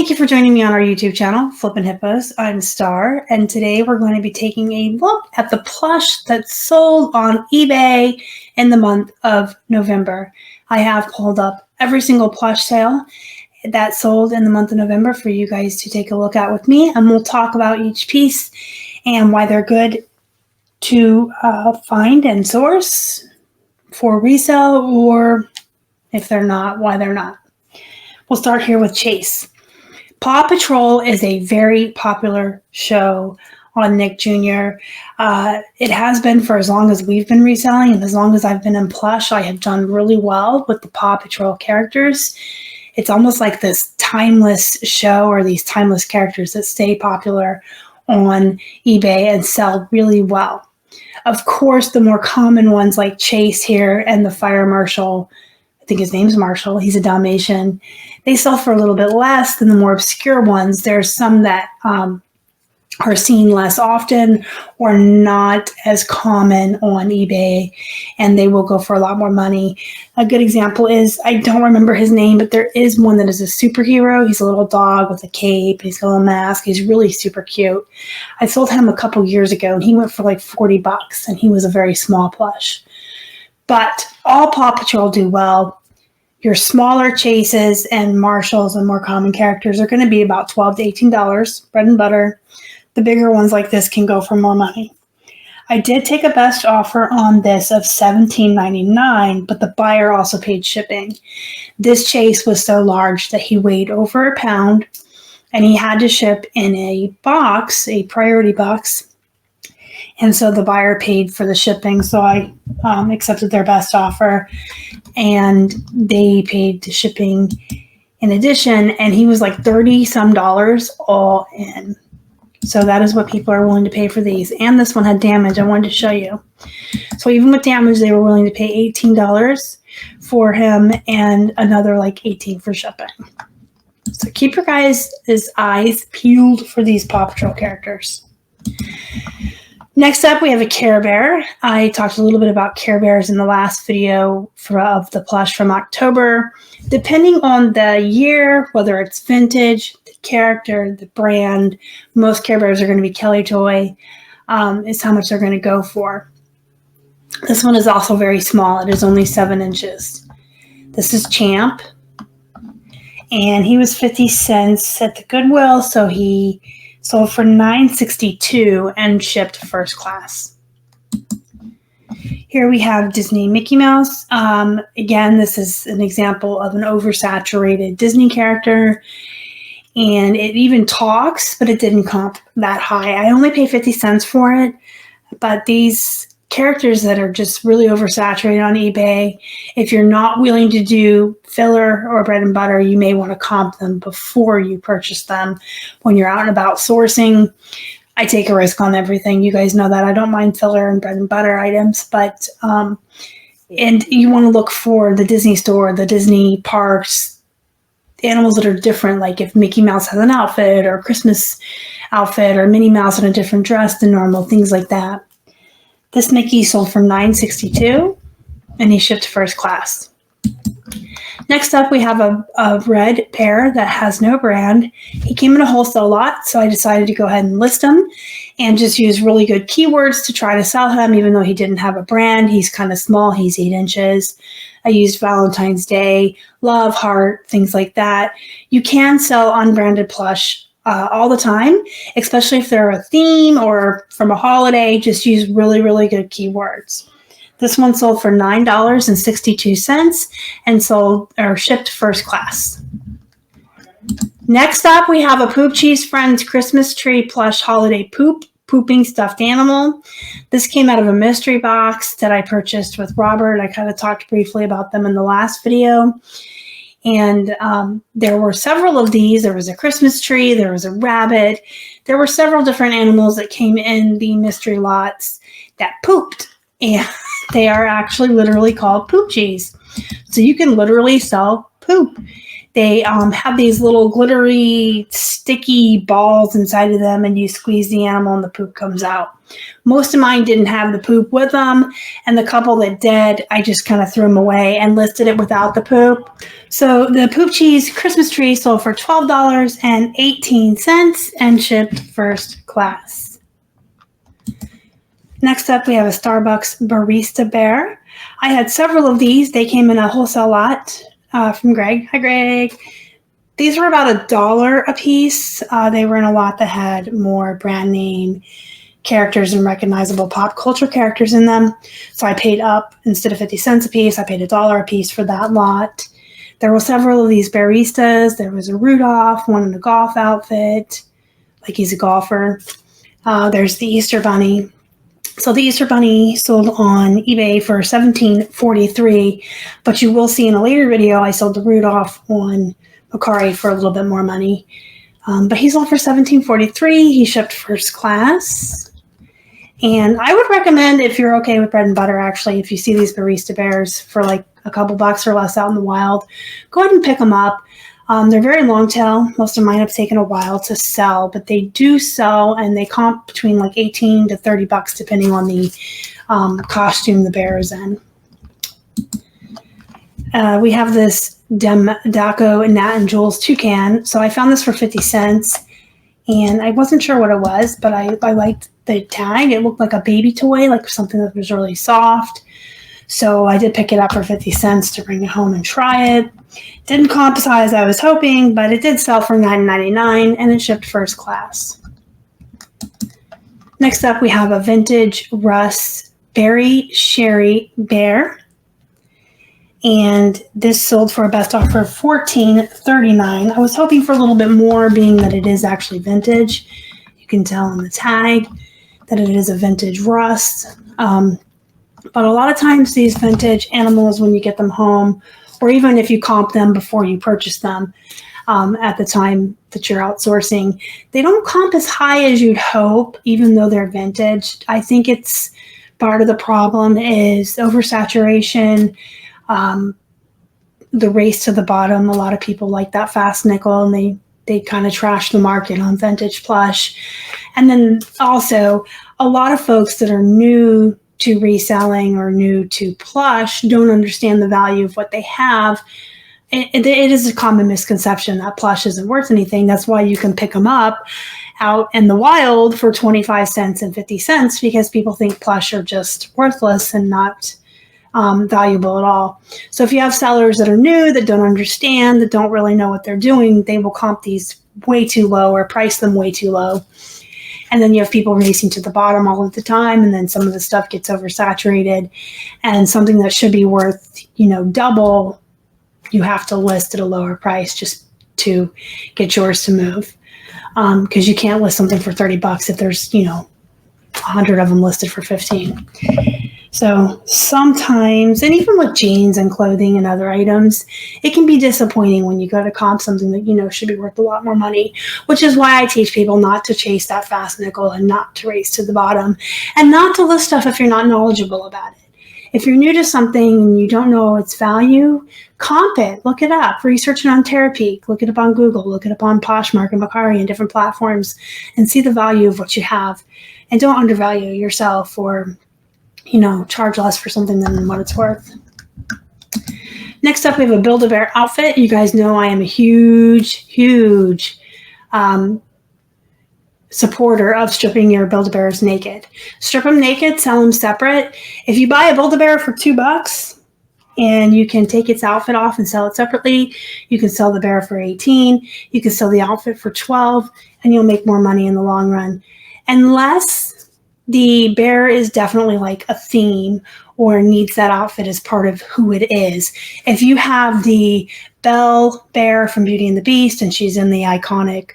Thank you for joining me on our YouTube channel, Flippin' Hippos. I'm Star, and today we're going to be taking a look at the plush that's sold on eBay in the month of November. I have pulled up every single plush sale that sold in the month of November for you guys to take a look at with me, and we'll talk about each piece and why they're good to find and source for resale, or if they're not, why they're not. We'll start here with Chase. Paw Patrol is a very popular show on Nick Jr. It has been for as long as we've been reselling, and as long as I've been in plush, I have done really well with the Paw Patrol characters. It's almost like this timeless show, or these timeless characters that stay popular on eBay and sell really well. Of course, the more common ones like Chase here and the Fire Marshal, I think his name's Marshall, he's a Dalmatian, they sell for a little bit less than the more obscure ones. There's some that are seen less often or not as common on eBay, and they will go for a lot more money. A good example is, I don't remember his name, but there is one that is a superhero. He's a little dog with a cape. He's got a mask. He's really super cute. I sold him a couple years ago, and he went for like $40, and he was a very small plush. But all Paw Patrol do well. Your smaller Chases and Marshalls and more common characters are going to be about $12 to $18, bread and butter. The bigger ones like this can go for more money. I did take a best offer on this of $17.99, but the buyer also paid shipping. This Chase was so large that he weighed over a pound, and he had to ship in a box, a priority box. And so the buyer paid for the shipping, so I accepted their best offer, and they paid the shipping in addition, and he was like $30-some all in. So that is what people are willing to pay for these. And this one had damage. I wanted to show you. So even with damage, they were willing to pay $18 for him and another like $18 for shipping. So keep your guys' eyes peeled for these Paw Patrol characters. Next up, we have a Care Bear. I talked a little bit about Care Bears in the last video of the plush from October. Depending on the year, whether it's vintage, the character, the brand, most Care Bears are going to be Kelly Toy, is how much they're going to go for. This one is also very small. It is only 7 inches. This is Champ, and he was 50 cents at the Goodwill, so he sold for $9.62 and shipped first class. Here we have Disney Mickey Mouse. Again, this is an example of an oversaturated Disney character, and it even talks, but it didn't comp that high. I only paid 50 cents for it, but these characters that are just really oversaturated on eBay, if you're not willing to do filler or bread and butter, you may want to comp them before you purchase them. When you're out and about sourcing, I take a risk on everything. You guys know that. I don't mind filler and bread and butter items, but and you want to look for the Disney store, the Disney parks, animals that are different, like if Mickey Mouse has an outfit or a Christmas outfit or Minnie Mouse in a different dress than normal, things like that. This Mickey sold for $9.62, and he shipped first class. Next up, we have a red pair that has no brand. He came in a wholesale lot, so I decided to go ahead and list him and just use really good keywords to try to sell him, even though he didn't have a brand. He's kind of small. He's 8 inches. I used Valentine's Day, love, heart, things like that. You can sell unbranded plush all the time, especially if they're a theme or from a holiday. Just use really, really good keywords. This one sold for $9.62 and sold or shipped first class. Next up, we have a Poop Cheese Friends Christmas Tree Plush Holiday Pooping Stuffed Animal. This came out of a mystery box that I purchased with Robert. I kind of talked briefly about them in the last video. And there were several of these. There was a Christmas tree. There was a rabbit. There were several different animals that came in the mystery lots that pooped. And they are actually literally called poop cheese. So you can literally sell poop. They have these little glittery, sticky balls inside of them, and you squeeze the animal and the poop comes out. Most of mine didn't have the poop with them, and the couple that did, I just kind of threw them away and listed it without the poop. So the Poop Cheese Christmas tree sold for $12.18 and shipped first class. Next up, we have a Starbucks Barista Bear. I had several of these. They came in a wholesale lot from Greg. Hi, Greg. These were about $1 a piece. They were in a lot that had more brand name characters and recognizable pop culture characters in them. So I paid up. Instead of 50 cents a piece, I paid $1 a piece for that lot. There were several of these baristas. There was a Rudolph, one in a golf outfit, like he's a golfer. There's the Easter Bunny. So the Easter Bunny sold on eBay for $17.43, but you will see in a later video I sold the Rudolph on Mercari for a little bit more money. But he sold for $17.43. He shipped first class. And I would recommend, if you're okay with bread and butter, actually, if you see these barista bears for like a couple bucks or less out in the wild, go ahead and pick them up. They're very long tail. Most of mine have taken a while to sell, but they do sell, and they comp between like 18 to 30 bucks depending on the costume the bear is in. We have this Daco Nat and Jules toucan. So I found this for 50 cents, and I wasn't sure what it was, but I liked the tag. It looked like a baby toy, like something that was really soft. So I did pick it up for 50 cents to bring it home and try it. Didn't comp as high as I was hoping, but it did sell for $9.99, and it shipped first class. Next up, we have a vintage Russ Berry Sherry Bear. And this sold for a best offer of $14.39. I was hoping for a little bit more, being that it is actually vintage. You can tell on the tag that it is a vintage Russ. But a lot of times these vintage animals, when you get them home, or even if you comp them before you purchase them at the time that you're outsourcing, they don't comp as high as you'd hope, even though they're vintage. I think it's part of the problem is oversaturation, the race to the bottom. A lot of people like that fast nickel, and they kind of trash the market on vintage plush. And then also a lot of folks that are new to reselling or new to plush don't understand the value of what they have. It is a common misconception that plush isn't worth anything. That's why you can pick them up out in the wild for 25 cents and 50 cents, because people think plush are just worthless and not valuable at all. So if you have sellers that are new, that don't understand, that don't really know what they're doing, they will comp these way too low or price them way too low. And then you have people racing to the bottom all of the time, and then some of the stuff gets oversaturated, and something that should be worth, double, you have to list at a lower price just to get yours to move. Because you can't list something for 30 bucks if there's, 100 of them listed for 15. So sometimes, and even with jeans and clothing and other items, it can be disappointing when you go to comp something that should be worth a lot more money, which is why I teach people not to chase that fast nickel and not to race to the bottom, and not to list stuff if you're not knowledgeable about it. If you're new to something and you don't know its value, comp it, look it up, research it on Terapeak, look it up on Google, look it up on Poshmark and Mercari and different platforms, and see the value of what you have. And don't undervalue yourself or charge less for something than what it's worth. Next up, we have a Build-A-Bear outfit. You guys know I am a huge supporter of stripping your Build-A-Bears naked. Strip them naked, sell them separate. If you buy a Build-A-Bear for $2 and you can take its outfit off and sell it separately, you can sell the bear for $18. You can sell the outfit for $12, and you'll make more money in the long run. Unless the bear is definitely like a theme or needs that outfit as part of who it is. If you have the Belle bear from Beauty and the Beast and she's in the iconic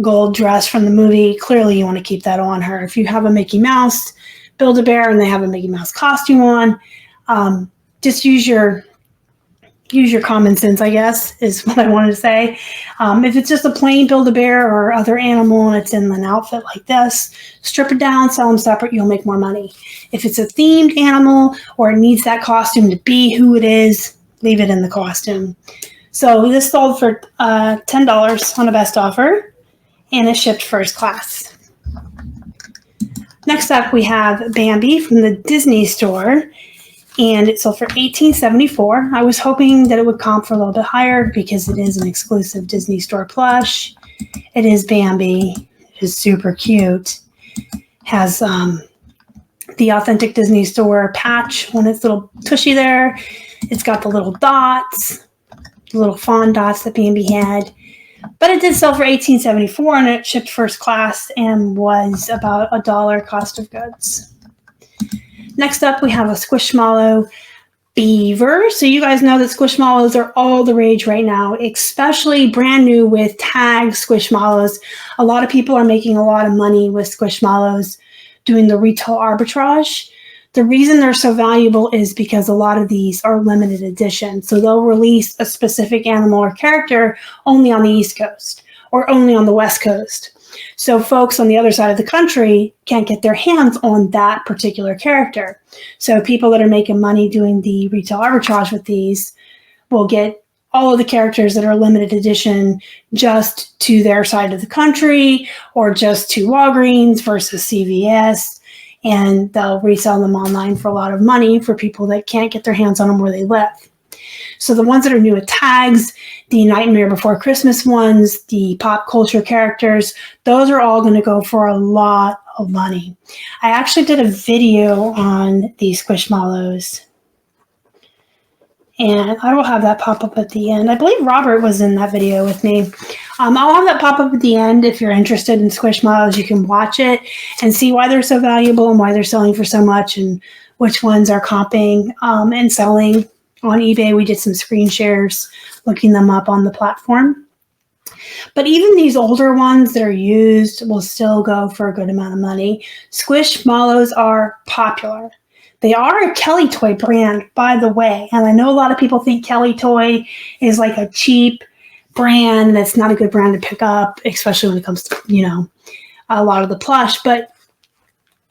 gold dress from the movie, clearly you want to keep that on her. If you have a Mickey Mouse Build-A-Bear and they have a Mickey Mouse costume on, just use your common sense, I guess, is what I wanted to say. If it's just a plain Build-A-Bear or other animal and it's in an outfit like this, strip it down, sell them separate, you'll make more money. If it's a themed animal or it needs that costume to be who it is, leave it in the costume. So this sold for $10 on a best offer, and it shipped first class. Next up, we have Bambi from the Disney store, and it sold for $18.74. I was hoping that it would comp for a little bit higher because it is an exclusive Disney store plush. It is Bambi. It is super cute. Has the authentic Disney store patch on its little tushy there. It's got the little dots, the little fawn dots that Bambi had. But it did sell for $18.74, and it shipped first class and was about $1 cost of goods. Next up, we have a Squishmallow beaver. So you guys know that Squishmallows are all the rage right now, especially brand new with tag Squishmallows. A lot of people are making a lot of money with Squishmallows doing the retail arbitrage. The reason they're so valuable is because a lot of these are limited edition. So they'll release a specific animal or character only on the East Coast or only on the West Coast. So folks on the other side of the country can't get their hands on that particular character. So people that are making money doing the retail arbitrage with these will get all of the characters that are limited edition just to their side of the country or just to Walgreens versus CVS, and they'll resell them online for a lot of money for people that can't get their hands on them where they live. So the ones that are new with tags, the Nightmare Before Christmas ones, the pop culture characters, those are all going to go for a lot of money. I actually did a video on these Squishmallows, and I will have that pop up at the end. I believe Robert was in that video with me. I'll have that pop up at the end. If you're interested in Squishmallows, you can watch it and see why they're so valuable and why they're selling for so much and which ones are comping and selling on eBay. We did some screen shares looking them up on the platform. But even these older ones that are used will still go for a good amount of money. Squishmallows are popular. They are a Kelly Toy brand, by the way. And I know a lot of people think Kelly Toy is like a cheap brand that's not a good brand to pick up, especially when it comes to, you know, a lot of the plush. But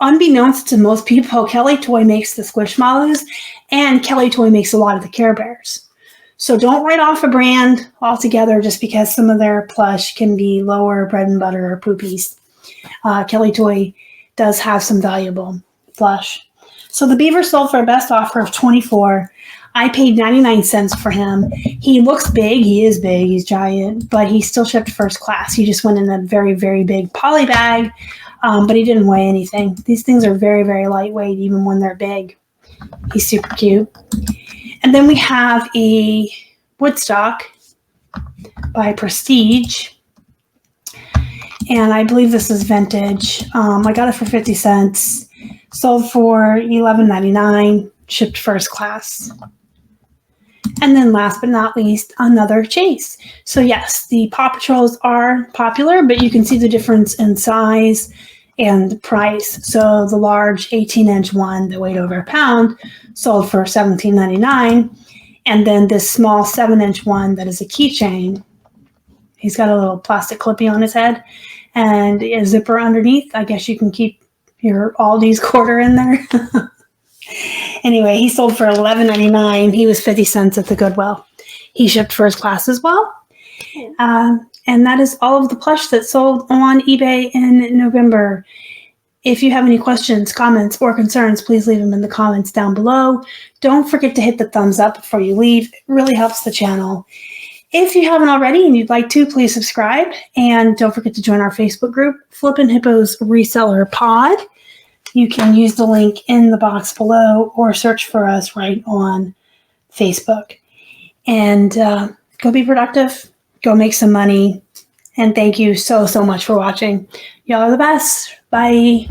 unbeknownst to most people, Kelly Toy makes the Squishmallows, and Kelly Toy makes a lot of the Care Bears. So don't write off a brand altogether just because some of their plush can be lower bread and butter or poopies. Kelly Toy does have some valuable plush. So the beaver sold for a best offer of $24. I paid 99 cents for him. He looks big. He is big. He's giant, but he still shipped first class. He just went in a very, very big poly bag, but he didn't weigh anything. These things are very, very lightweight, even when they're big. He's super cute. And then we have a Woodstock by Prestige. And I believe this is vintage. I got it for 50 cents. Sold for $11.99. Shipped first class. And then last but not least, another Chase. So yes, the Paw Patrols are popular, but you can see the difference in size and price. So the large 18-inch one that weighed over a pound sold for $17.99. And then this small 7-inch one that is a keychain. He's got a little plastic clippy on his head and a zipper underneath. I guess you can keep your Aldi's quarter in there. Anyway, he sold for $11.99. He was 50 cents at the Goodwill. He shipped first class as well. And that is all of the plush that sold on eBay in November. If you have any questions, comments, or concerns, please leave them in the comments down below. Don't forget to hit the thumbs up before you leave. It really helps the channel. If you haven't already and you'd like to, please subscribe. And don't forget to join our Facebook group, Flippin' Hippos Reseller Pod. You can use the link in the box below or search for us right on Facebook. And go be productive. Go make some money. And thank you so, so much for watching. Y'all are the best. Bye.